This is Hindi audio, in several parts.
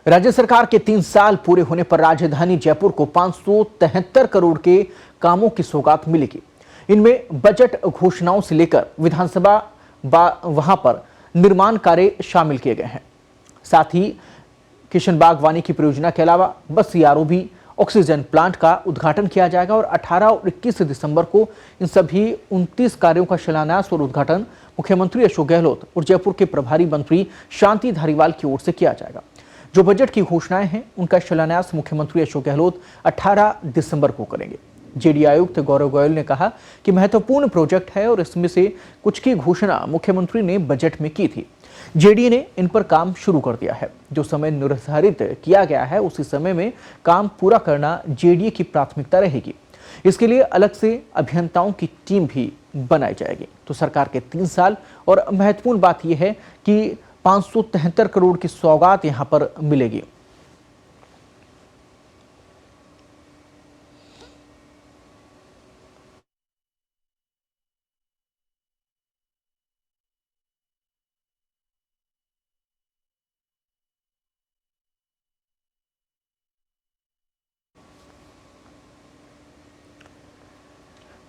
राज्य सरकार के 3 साल पूरे होने पर राजधानी जयपुर को 573 करोड़ के कामों की सौगात मिलेगी। इनमें बजट घोषणाओं से लेकर विधानसभा वहां पर निर्माण कार्य शामिल किए गए हैं। साथ ही किशनबाग वानिकी परियोजना के अलावा बस CROB ऑक्सीजन प्लांट का उद्घाटन किया जाएगा और 18 और 21 दिसंबर को इन सभी 29 कार्यों का शिलान्यास और उद्घाटन मुख्यमंत्री अशोक गहलोत और जयपुर के प्रभारी मंत्री शांति धारीवाल की ओर से किया जाएगा। जो बजट की घोषणाएं हैं उनका शिलान्यास मुख्यमंत्री अशोक गहलोत 18 दिसंबर को करेंगे। जेडी आयुक्त गौरव गोयल ने कहा कि महत्वपूर्ण प्रोजेक्ट है और इसमें से कुछ की घोषणा मुख्यमंत्री ने बजट में की थी। जेडी ने इन पर काम शुरू कर दिया है। जो समय निर्धारित किया गया है उसी समय में काम पूरा करना जेडी की प्राथमिकता रहेगी। इसके लिए अलग से अभियंताओं की टीम भी बनाई जाएगी। तो सरकार के 3 साल और महत्वपूर्ण बात यह है कि 573 करोड़ की सौगात यहां पर मिलेगी।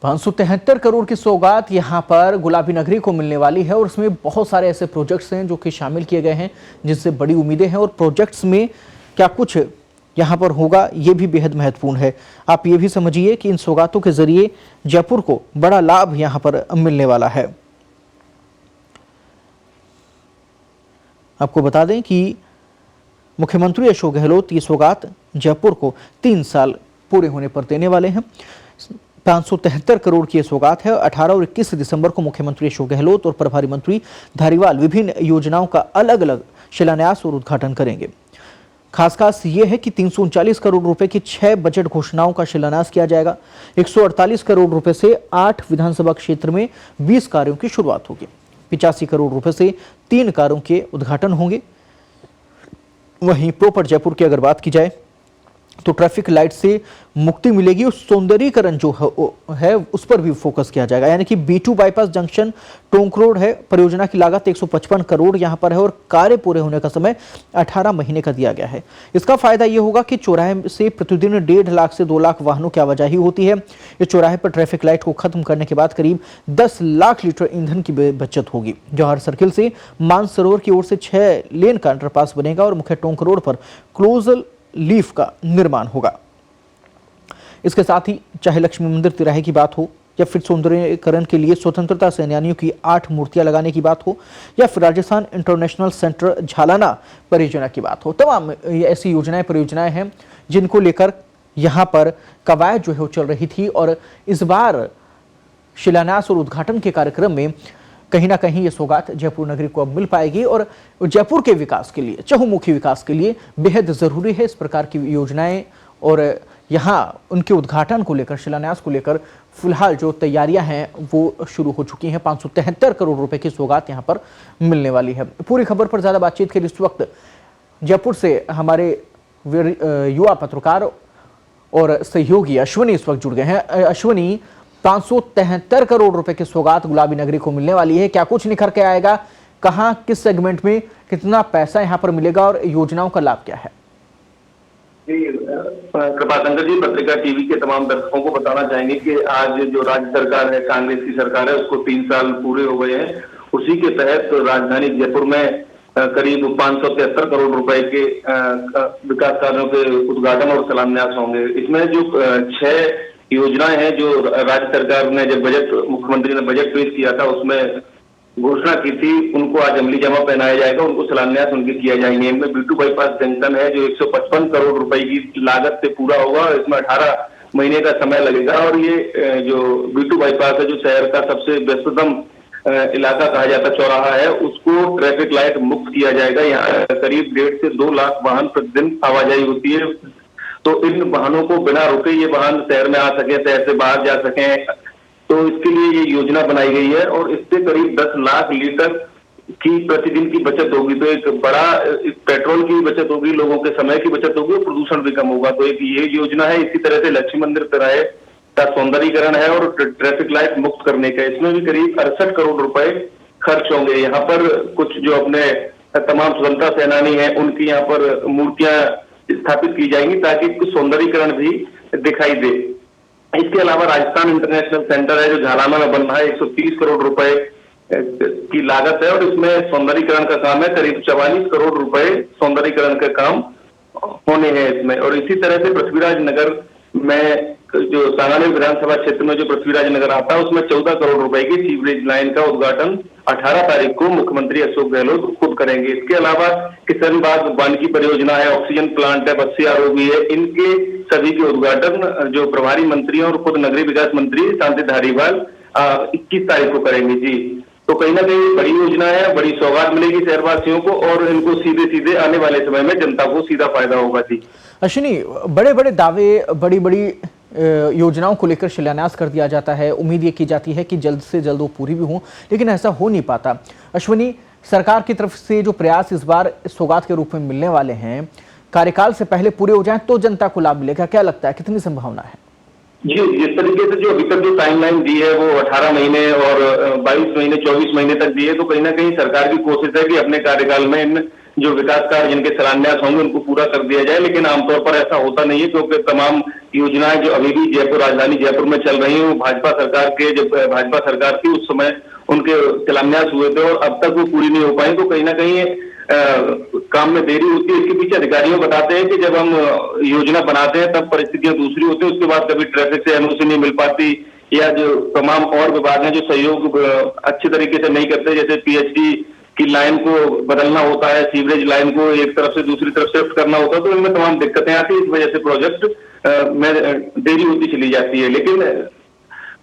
₹573 करोड़ की सौगात यहां पर गुलाबी नगरी को मिलने वाली है और इसमें बहुत सारे ऐसे प्रोजेक्ट्स हैं जो कि शामिल किए गए हैं जिनसे बड़ी उम्मीदें हैं। और प्रोजेक्ट्स में क्या कुछ यहां पर होगा ये भी बेहद महत्वपूर्ण है। आप ये भी समझिए कि इन सौगातों के जरिए जयपुर को बड़ा लाभ यहां पर मिलने वाला है। आपको बता दें कि मुख्यमंत्री अशोक गहलोत ये सौगात जयपुर को 3 साल पूरे होने पर देने वाले हैं। 573 करोड़ की सौगात है। 18 और 21 दिसंबर को मुख्यमंत्री अशोक गहलोत और प्रभारी मंत्री धारीवाल विभिन्न योजनाओं का अलग अलग शिलान्यास और उद्घाटन करेंगे। खास ये है कि 339 करोड़ रुपए की 6 बजट घोषणाओं का शिलान्यास किया जाएगा। 148 करोड़ रुपए से 8 विधानसभा क्षेत्र में 20 कार्यों की शुरुआत होगी। 85 करोड़ रुपए से 3 कार्यों के उद्घाटन होंगे। वहीं प्रॉपर जयपुर की अगर बात की जाए तो ट्रैफिक लाइट से मुक्ति मिलेगी और सौंदर्यीकरण जो है उस पर भी फोकस किया जाएगा। यानी कि B2 bypass junction Tonk road है। परियोजना की लागत 155 करोड़ यहां पर है और कार्य पूरे होने का समय 18 महीने का दिया गया है। इसका फायदा यह होगा कि चौराहे से प्रतिदिन 1.5 लाख से 2 लाख वाहनों की आवाजाही होती है। इस चौराहे पर ट्रैफिक लाइट को खत्म करने के बाद करीब 10 लाख लीटर ईंधन की बचत होगी। जवाहर सर्किल से मानसरोवर की ओर से 6 लेन का अंडरपास बनेगा और मुख्य टोंक रोड पर क्लोजल लीफ का निर्माण होगा। इसके साथ ही चाहे लक्ष्मी मंदिर तिराहे की बात हो या फिर सौंदर्यीकरण के लिए स्वतंत्रता सेनानियों की 8 मूर्तियां लगाने की बात हो या फिर राजस्थान इंटरनेशनल सेंटर झालाना परियोजना की बात हो, तमाम ऐसी योजनाएं परियोजनाएं हैं जिनको लेकर यहां पर कवायद जो है वो चल रही थी। और इस बार शिलान्यास और उद्घाटन के कार्यक्रम में कहीं ना कहीं ये सौगात जयपुर नगरी को अब मिल पाएगी और जयपुर के विकास के लिए, चहुमुखी विकास के लिए बेहद जरूरी है इस प्रकार की योजनाएं। और यहाँ उनके उद्घाटन को लेकर, शिलान्यास को लेकर फिलहाल जो तैयारियां हैं वो शुरू हो चुकी हैं। 573 करोड़ रुपए की सौगात यहाँ पर मिलने वाली है। पूरी खबर पर ज्यादा बातचीत के लिए इस वक्त जयपुर से हमारे युवा पत्रकार और सहयोगी अश्विनी इस वक्त जुड़ गए हैं। अश्विनी, 573 करोड़ रुपए की सौगात गुलाबी नगरी को मिलने वाली है। क्या कुछ निखर के आएगा? कहां, किस सेगमेंट में कितना पैसा यहां पर मिलेगा और योजनाओं का लाभ क्या है? जी, कृपाशंकर जी, पत्रिका टीवी के तमाम दर्शकों को बताना चाहेंगे कि आज जो राज्य सरकार है, कांग्रेस की सरकार है, उसको 3 साल पूरे हो गए हैं। उसी के तहत राजधानी जयपुर में करीब 573 करोड़ रुपए के विकास कार्यों के उद्घाटन और शिलान्यास होंगे। इसमें जो 6 योजनाएं हैं जो राज्य सरकार ने जब मुख्यमंत्री ने बजट पेश किया था उसमें घोषणा की थी, उनको आज अमली जामा पहनाया जाएगा, उनको शिलान्यास उनके किया जाएंगे। इनमें B2 बाईपास जंक्शन है जो 155 करोड़ रुपए की लागत से पूरा होगा और इसमें 18 महीने का समय लगेगा। और ये जो B2 बाईपास है जो शहर का सबसे व्यस्ततम इलाका कहा जाता चौराहा है, उसको ट्रैफिक लाइट मुक्त किया जाएगा। यहाँ करीब 1.5 से 2 लाख वाहन प्रतिदिन आवाजाही होती है, तो इन वाहनों को बिना रुके ये वाहन शहर में आ सके, शहर से बाहर जा सके, तो इसके लिए ये योजना बनाई गई है। और इससे करीब 10 लाख लीटर की प्रतिदिन की बचत होगी। तो एक बड़ा पेट्रोल की बचत होगी, लोगों के समय की बचत होगी और प्रदूषण भी कम होगा। तो एक ये योजना है। इसी तरह से लक्ष्मी मंदिर तिराहे का सौंदर्यीकरण है और ट्रैफिक लाइट मुक्त करने का, इसमें भी करीब 68 करोड़ रुपए खर्च होंगे। यहाँ पर कुछ जो अपने तमाम स्वतंत्रता सेनानी हैं उनकी यहाँ पर मूर्तियां स्थापित की जाएंगी ताकि कुछ सौंदर्यीकरण भी दिखाई दे। इसके अलावा राजस्थान इंटरनेशनल सेंटर है जो झालाना में बन रहा है, 130 करोड़ रुपए की लागत है और इसमें सौंदर्यीकरण का काम है। करीब 44 करोड़ रुपए सौंदर्यीकरण का काम होने हैं इसमें। और इसी तरह से पृथ्वीराज नगर में जो सांगानेर विधानसभा क्षेत्र में जो पृथ्वीराज नगर आता है उसमें 14 करोड़ रुपए की सीवरेज लाइन का उद्घाटन 18 तारीख को मुख्यमंत्री अशोक गहलोत खुद करेंगे। इसके अलावा किशनबाग वानिकी परियोजना है, ऑक्सीजन प्लांट है, बस्सी आरओबी है, इनके सभी के उद्घाटन जो प्रभारी मंत्री और खुद नगरीय विकास मंत्री शांति धारीवाल 21 तारीख को करेंगे जी। तो कहीं ना कहीं बड़ी योजना है, बड़ी सौगात मिलेगी शहरवासियों को और इनको सीधे सीधे आने वाले समय में जनता को सीधा फायदा होगा जी। अश्विनी, बड़े बड़े दावे, बड़ी बड़ी योजनाओं को लेकर शिलान्यास कर दिया जाता है, उम्मीद ये की जाती है कि जल्द से जल्द वो पूरी भी हों, लेकिन ऐसा हो नहीं पाता। अश्विनी, सरकार की तरफ से जो प्रयास इस बार सौगात के रूप में मिलने वाले हैं, कार्यकाल से पहले पूरे हो जाएं तो जनता को लाभ मिलेगा, क्या लगता है, कितनी संभावना है? जी, जिस तरीके से जो अभी तक जो टाइमलाइन दी है वो 18 महीने और 22 महीने 24 महीने तक दी है, तो कहीं ना कहीं सरकार की कोशिश है कि अपने कार्यकाल में इन जो विकास कार्य जिनके शिलान्यास होंगे उनको पूरा कर दिया जाए। लेकिन आमतौर पर ऐसा होता नहीं है क्योंकि तमाम योजनाएं जो अभी भी जयपुर, राजधानी जयपुर में चल रही हैं वो भाजपा सरकार के, जब भाजपा सरकार थी उस समय उनके शिलान्यास हुए थे और अब तक वो पूरी नहीं हो पाई। तो कहीं ना कहीं काम में देरी होती है। इसके पीछे अधिकारियों बताते हैं कि जब हम योजना बनाते हैं तब परिस्थितियां दूसरी होती है, उसके बाद कभी ट्रैफिक से एनओसी नहीं मिल पाती या जो तमाम और विभाग हैं जो सहयोग अच्छे तरीके से नहीं करते, जैसे पीएचडी की लाइन को बदलना होता है, सीवरेज लाइन को एक तरफ से दूसरी तरफ शिफ्ट करना होता है, तो इनमें तमाम दिक्कतें आती है। इस वजह से प्रोजेक्ट में देरी होती चली जाती है। लेकिन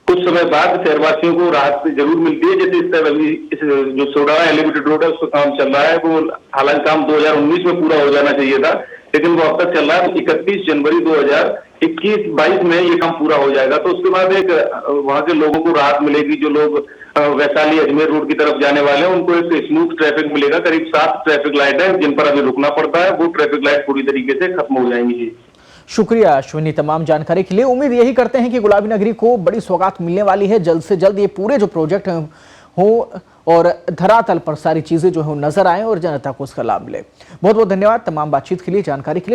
कुछ समय बाद शहरवासियों को राहत जरूर मिलती है। जैसे इस जो सोडारा एलिवेटेड रोड है उसका काम चल रहा है, वो हालांकि काम 2019 में पूरा हो जाना चाहिए था, लेकिन वो अब तक चल रहा है। 31 जनवरी 2021-22 में ये काम पूरा हो जाएगा। तो उसके बाद एक वहां के लोगों को राहत मिलेगी। जो लोग वैशाली अजमेर रोड की तरफ जाने वाले हैं उनको एक स्मूथ ट्रैफिक मिलेगा। करीब 7 ट्रैफिक लाइट है जिन पर अभी रुकना पड़ता है, वो ट्रैफिक लाइट पूरी तरीके से खत्म हो जाएंगी जी। शुक्रिया अश्विनी तमाम जानकारी के लिए। उम्मीद यही करते हैं कि गुलाबी नगरी को बड़ी सौगात मिलने वाली है। जल्द से जल्द ये पूरे जो प्रोजेक्ट हो और धरातल पर सारी चीजें जो है नजर आए और जनता को उसका लाभ मिले। बहुत बहुत धन्यवाद तमाम बातचीत के लिए, जानकारी के लिए।